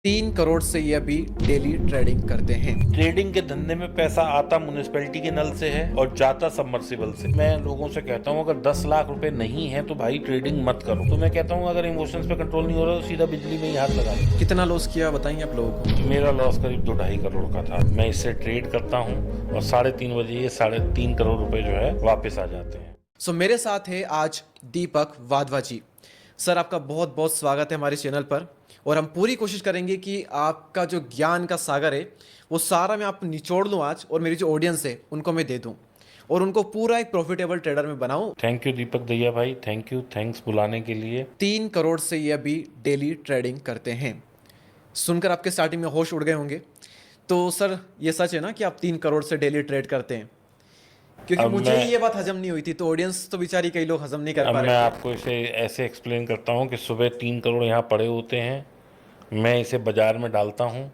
3 करोड़ से ये अभी डेली ट्रेडिंग करते हैं। ट्रेडिंग के धंधे में पैसा आता म्युनिसिपैलिटी के नल से है और जाता सबमर्सिबल से। मैं लोगों से कहता हूँ अगर 10 लाख रुपए नहीं है तो भाई ट्रेडिंग मत करो। तो मैं कहता हूँ अगर इमोशंस पे कंट्रोल नहीं हो रहा तो सीधा बिजली में ही हाथ लगा लो। कितना लॉस किया बताएंगे आप लोगों को? मेरा लॉस करीब 2-2.5 करोड़ का था। मैं इससे ट्रेड करता हूँ और 3.5 बजे ये 3.5 करोड़ रुपए जो है वापस आ जाते हैं। सो मेरे साथ है आज दीपक वाधवा जी। सर आपका बहुत बहुत स्वागत है हमारे चैनल पर। और हम पूरी कोशिश करेंगे कि आपका जो ज्ञान का सागर है वो सारा मैं आप निचोड़ लूँ आज, और मेरी जो ऑडियंस है उनको मैं दे दूँ और उनको पूरा एक प्रॉफिटेबल ट्रेडर में बनाऊँ। थैंक यू दीपक दैया भाई, थैंक यू, थैंक्स बुलाने के लिए। 3 करोड़ से ये अभी डेली ट्रेडिंग करते हैं। सुनकर आपके स्टार्टिंग में होश उड़ गए होंगे। तो सर ये सच है ना कि आप 3 करोड़ से डेली ट्रेड करते हैं? क्योंकि अब मुझे ही मैं ये बात हजम नहीं हुई थी, तो ऑडियंस तो बेचारी कई लोग हजम नहीं कर अब पा मैं रहे थे। आपको इसे ऐसे एक्सप्लेन करता हूँ कि सुबह 3 करोड़ यहाँ पड़े होते हैं, मैं इसे बाज़ार में डालता हूँ,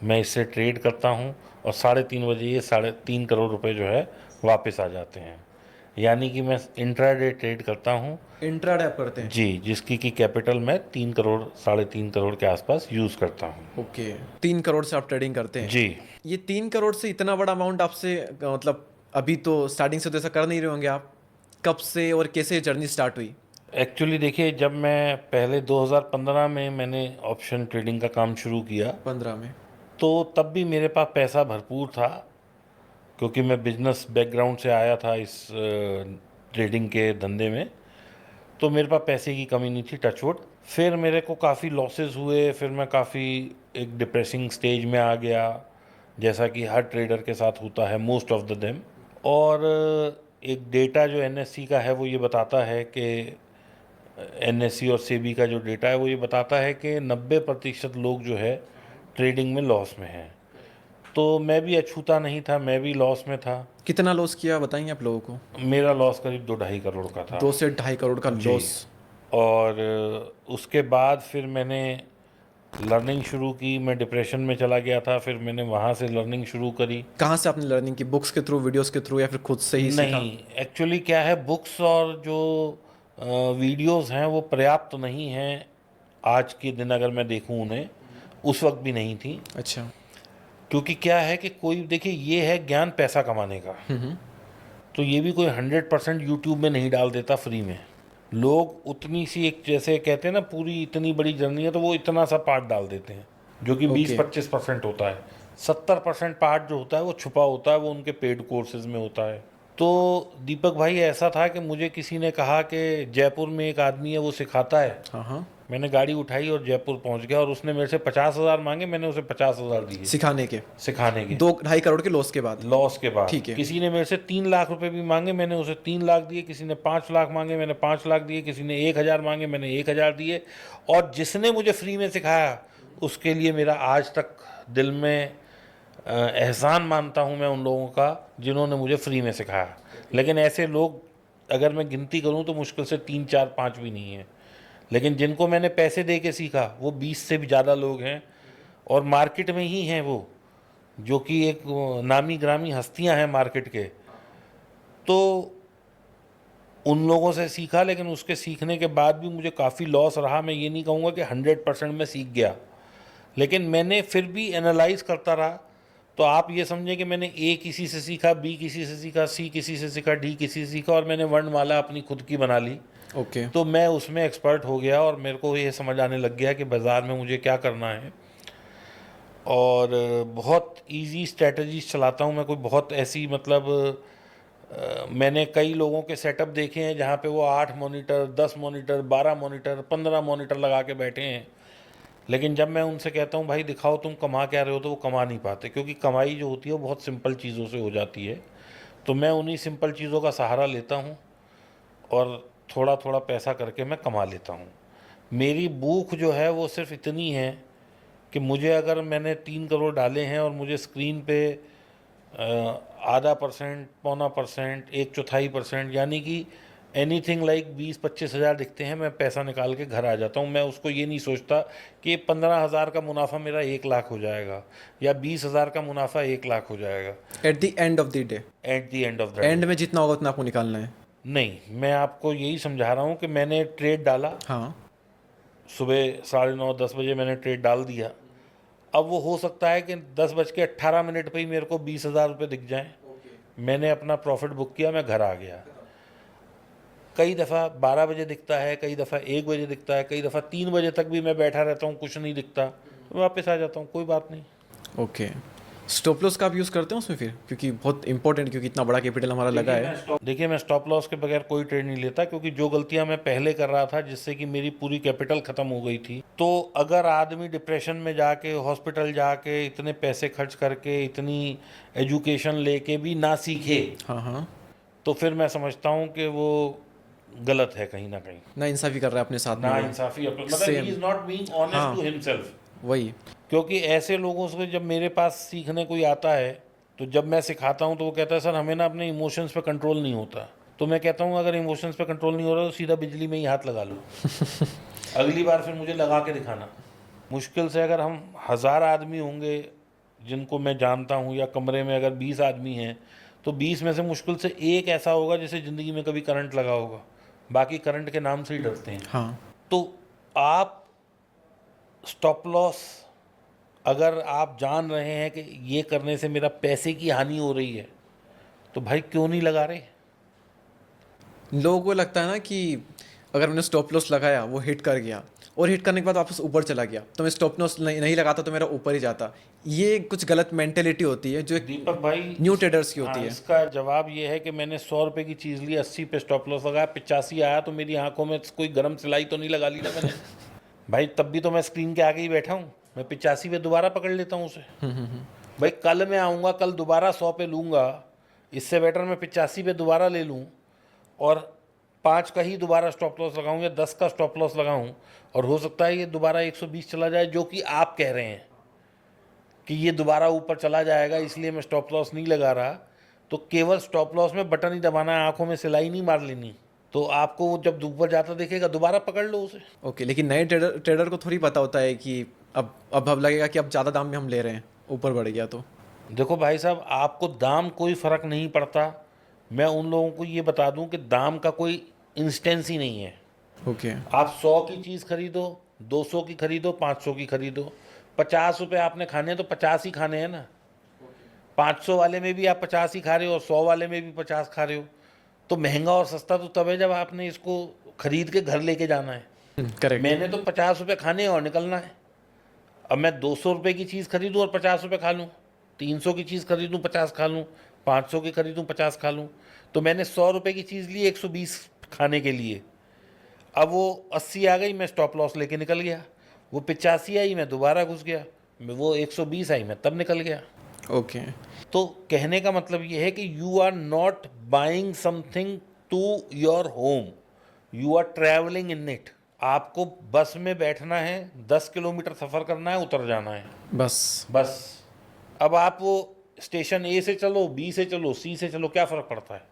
मैं इससे ट्रेड करता हूँ और 3:30 बजे ये 3.5 करोड़ रुपए जो है वापस आ जाते हैं। यानी कि मैं इंट्राडे ट्रेड करता हूँ। इंट्राडे आप करते हैं? जी, जिसकी कि कैपिटल मैं 3 करोड़ 3.5 करोड़ के आसपास यूज़ करता हूँ। ओके, 3 करोड़ से आप ट्रेडिंग करते हैं? जी। ये 3 करोड़ से इतना बड़ा अमाउंट आपसे मतलब अभी तो स्टार्टिंग से तो ऐसा कर नहीं रहे होंगे आप। कब से और कैसे जर्नी स्टार्ट हुई? एक्चुअली देखिए, जब मैं पहले 2015 में मैंने ऑप्शन ट्रेडिंग का काम शुरू किया 15 में? तो तब भी मेरे पास पैसा भरपूर था, क्योंकि मैं बिजनेस बैकग्राउंड से आया था इस ट्रेडिंग के धंधे में। तो मेरे पास पैसे की कमी नहीं थी, टचवुड। फिर मेरे को काफ़ी लॉसेस हुए, फिर मैं काफ़ी एक डिप्रेसिंग स्टेज में आ गया, जैसा कि हर ट्रेडर के साथ होता है, मोस्ट ऑफ द देम। और एक डेटा जो एनएससी का है वो ये बताता है कि एनएससी और सेबी का जो डेटा है वो ये बताता है कि 90% लोग जो है ट्रेडिंग में लॉस में हैं। तो मैं भी अछूता नहीं था, मैं भी लॉस में था। कितना लॉस किया बताएंगे आप लोगों को? मेरा लॉस करीब 2-2.5 करोड़ का था। 2 से 2.5 करोड़ का जी। लॉस? और उसके बाद फिर मैंने लर्निंग शुरू की। मैं डिप्रेशन में चला गया था, फिर मैंने वहाँ से लर्निंग शुरू करी। कहाँ से आपने लर्निंग की? बुक्स के थ्रू, वीडियोस के थ्रू, या फिर खुद से ही सीखा? नहीं, एक्चुअली क्या है, बुक्स और जो वीडियोस हैं वो पर्याप्त नहीं हैं। आज के दिन अगर मैं देखूं उन्हें, उस वक्त भी नहीं थी। अच्छा। क्योंकि क्या है कि कोई, देखिए, ये है ज्ञान पैसा कमाने का। तो ये भी कोई 100% यूट्यूब में नहीं डाल देता फ्री में। लोग उतनी सी, एक जैसे कहते हैं ना, पूरी इतनी बड़ी जर्नी है तो वो इतना सा पार्ट डाल देते हैं जो कि ओके। 20-25% होता है। 70% पार्ट जो होता है वो छुपा होता है, वो उनके पेड कोर्सेज में होता है। तो दीपक भाई, ऐसा था कि मुझे किसी ने कहा कि जयपुर में एक आदमी है वो सिखाता है। हाँ हाँ। मैंने गाड़ी उठाई और जयपुर पहुंच गया, और उसने मेरे से 50,000 मांगे, मैंने उसे 50,000 दिए सिखाने के? सिखाने के। 2-2.5 करोड़ के लॉस के बाद? लॉस के बाद। ठीक है। किसी ने मेरे से 3 लाख रुपए भी मांगे, मैंने उसे 3 लाख दिए। किसी ने 5 लाख मांगे, मैंने 5 लाख दिए। किसी ने 1,000 मांगे, मैंने 1,000 दिए। और जिसने मुझे फ्री में सिखाया उसके लिए मेरा आज तक दिल में एहसान मानता हूँ मैं उन लोगों का जिन्होंने मुझे फ्री में सिखाया। लेकिन ऐसे लोग अगर मैं गिनती करूँ तो मुश्किल से 3, 4, 5 भी नहीं है। लेकिन जिनको मैंने पैसे दे के सीखा वो 20 से भी ज़्यादा लोग हैं, और मार्केट में ही हैं वो, जो कि एक नामी ग्रामी हस्तियां हैं मार्केट के। तो उन लोगों से सीखा, लेकिन उसके सीखने के बाद भी मुझे काफ़ी लॉस रहा। मैं ये नहीं कहूँगा कि 100% मैं सीख गया, लेकिन मैंने फिर भी एनालाइज करता रहा। तो आप ये समझें कि मैंने ए किसी से सीखा, बी किसी से सीखा, सी किसी से सीखा, डी किसी से सीखा, और मैंने वर्णमाला अपनी खुद की बना ली। ओके। तो मैं उसमें एक्सपर्ट हो गया और मेरे को ये समझ आने लग गया कि बाज़ार में मुझे क्या करना है। और बहुत इजी स्ट्रेटजीज चलाता हूँ मैं। कोई बहुत ऐसी, मतलब मैंने कई लोगों के सेटअप देखे हैं जहाँ पे वो 8 मॉनिटर, 10 मॉनिटर, 12 मॉनिटर, 15 मॉनिटर लगा के बैठे हैं। लेकिन जब मैं उनसे कहता हूँ भाई दिखाओ तुम कमा क्या रहे हो, तो वो कमा नहीं पाते, क्योंकि कमाई जो होती है वो बहुत सिंपल चीज़ों से हो जाती है। तो मैं उन्हीं सिंपल चीज़ों का सहारा लेता हूँ और थोड़ा थोड़ा पैसा करके मैं कमा लेता हूँ। मेरी भूख जो है वो सिर्फ इतनी है कि मुझे, अगर मैंने 3 करोड़ डाले हैं और मुझे स्क्रीन पे ½ %, 0.25%, 1/4%, यानी कि एनीथिंग लाइक 20-25 हज़ार दिखते हैं, मैं पैसा निकाल के घर आ जाता हूँ। मैं उसको ये नहीं सोचता कि 15,000 का मुनाफा मेरा 1 लाख हो जाएगा या 20,000 का मुनाफा 1 लाख हो जाएगा। At the end of the day? At the end of the end day. में जितना होगा उतना आपको निकालना है? नहीं, मैं आपको यही समझा रहा हूँ कि मैंने ट्रेड डाला, हाँ। सुबह 9:30-10 बजे मैंने ट्रेड डाल दिया। अब वो हो सकता है कि 10:18 पे ही मेरे को 20,000 रुपये दिख जाएं। मैंने अपना प्रॉफिट बुक किया, मैं घर आ गया। कई दफ़ा 12 बजे दिखता है, कई दफ़ा 1 बजे दिखता है, कई दफ़ा 3 बजे तक भी मैं बैठा रहता हूँ, कुछ नहीं दिखता, तो वापस आ जाता हूँ, कोई बात नहीं। ओके, स्टॉप लॉस का आप यूज़ करते हो उसमें फिर, क्योंकि बहुत इंपॉर्टेंट, क्योंकि इतना बड़ा कैपिटल हमारा लगा है। देखिए मैं स्टॉप लॉस के बगैर कोई ट्रेड नहीं लेता, क्योंकि जो गलतियां मैं पहले कर रहा था जिससे कि मेरी पूरी कैपिटल ख़त्म हो गई थी। तो अगर आदमी डिप्रेशन में जाके, हॉस्पिटल जाके, इतने पैसे खर्च करके, इतनी एजुकेशन लेके भी ना सीखे, हाँ हाँ, तो फिर मैं समझता हूँ कि वो गलत है कहीं ना कहीं। ना इंसाफी कर रहा है अपने साथ में ना वो। इंसाफी, मतलब Same. He is not being honest हाँ। To himself. वही। क्योंकि ऐसे लोगों से जब मेरे पास सीखने कोई आता है, तो जब मैं सिखाता हूँ तो वो कहता है सर हमें ना अपने इमोशंस पे कंट्रोल नहीं होता। तो मैं कहता हूँ अगर इमोशंस पे कंट्रोल नहीं हो रहा तो सीधा बिजली में ही हाथ लगा लो। अगली बार फिर मुझे लगा के दिखाना। मुश्किल से अगर हम 1000 आदमी होंगे जिनको मैं जानता हूँ, या कमरे में अगर 20 आदमी हैं, तो 20 में से मुश्किल से एक ऐसा होगा जिसे ज़िंदगी में कभी करंट लगा होगा, बाकी करंट के नाम से ही डरते हैं। हाँ। तो आप स्टॉप लॉस, अगर आप जान रहे हैं कि ये करने से मेरा पैसे की हानि हो रही है, तो भाई क्यों नहीं लगा रहे? लोगों को लगता है ना कि अगर मैंने स्टॉप लॉस लगाया, वो हिट कर गया, और हिट करने के बाद वापस ऊपर चला गया, तो मैं स्टॉप लॉस नहीं लगाता तो मेरा ऊपर ही जाता। ये कुछ गलत मेंटेलिटी होती है जो एक दीपक भाई, न्यू ट्रेडर्स की होती हाँ, है। इसका जवाब ये है कि मैंने 100 रुपये की चीज़ ली, 80 पे स्टॉप लॉस लगाया, 85 आया, तो मेरी आंखों में कोई गर्म सिलाई तो नहीं लगा ली ना मैंने। भाई तब भी तो मैं स्क्रीन के आगे ही बैठा हूँ, मैं 85 पे दोबारा पकड़ लेता हूँ उसे। भाई कल मैं आऊँगा, कल दोबारा 100 पे लूँगा, इससे बेटर मैं 85 पे दोबारा ले लूँ और 5 का ही दोबारा स्टॉप लॉस लगाऊँ या 10 का स्टॉप लॉस लगाऊँ, और हो सकता है ये दोबारा 120 चला जाए, जो कि आप कह रहे हैं कि ये दोबारा ऊपर चला जाएगा, इसलिए मैं स्टॉप लॉस नहीं लगा रहा। तो केवल स्टॉप लॉस में बटन ही दबाना है, आंखों में सिलाई नहीं मार लेनी। तो आपको वो जब ऊपर जाता दिखेगा दोबारा पकड़ लो उसे। ओके, लेकिन नए ट्रेडर को थोड़ी पता होता है कि अब लगेगा कि अब ज़्यादा दाम में हम ले रहे हैं, ऊपर बढ़ गया तो। देखो भाई साहब, आपको दाम कोई फ़र्क नहीं पड़ता। मैं उन लोगों को ये बता दूं कि दाम का कोई इंस्टेंस ही नहीं है। ओके। आप 100 की चीज़ खरीदो, 200 की खरीदो, 500 की खरीदो, 50 रुपये आपने खाने हैं तो 50 ही खाने हैं ना। 500 वाले में भी आप 50 ही खा रहे हो और 100 वाले में भी 50 खा रहे हो। तो महंगा और सस्ता तो तब है जब आपने इसको खरीद के घर लेके जाना है। करेक्ट। मैंने तो 50 रुपये खाने हैं और निकलना है। अब मैं 200 रुपये की चीज़ खरीदूँ और 50 रुपये खा लूँ, 300 की चीज़ खरीदूँ 50 खा लूँ, 500 की खरीदूँ 50 खा लूँ, तो मैंने 100 रुपये की चीज़ ली 120 खाने के लिए। अब वो 80 आ गई, मैं स्टॉप लॉस लेके निकल गया। वो 85 आई, मैं दोबारा घुस गया। वो 120 आई, मैं तब निकल गया। ओके। तो कहने का मतलब ये है कि you are not buying something to your home, you are travelling in it. आपको बस में बैठना है, 10 किलोमीटर सफ़र करना है, उतर जाना है, बस। अब आप वो स्टेशन ए से चलो, बी से चलो, सी से चलो, क्या फ़र्क पड़ता है?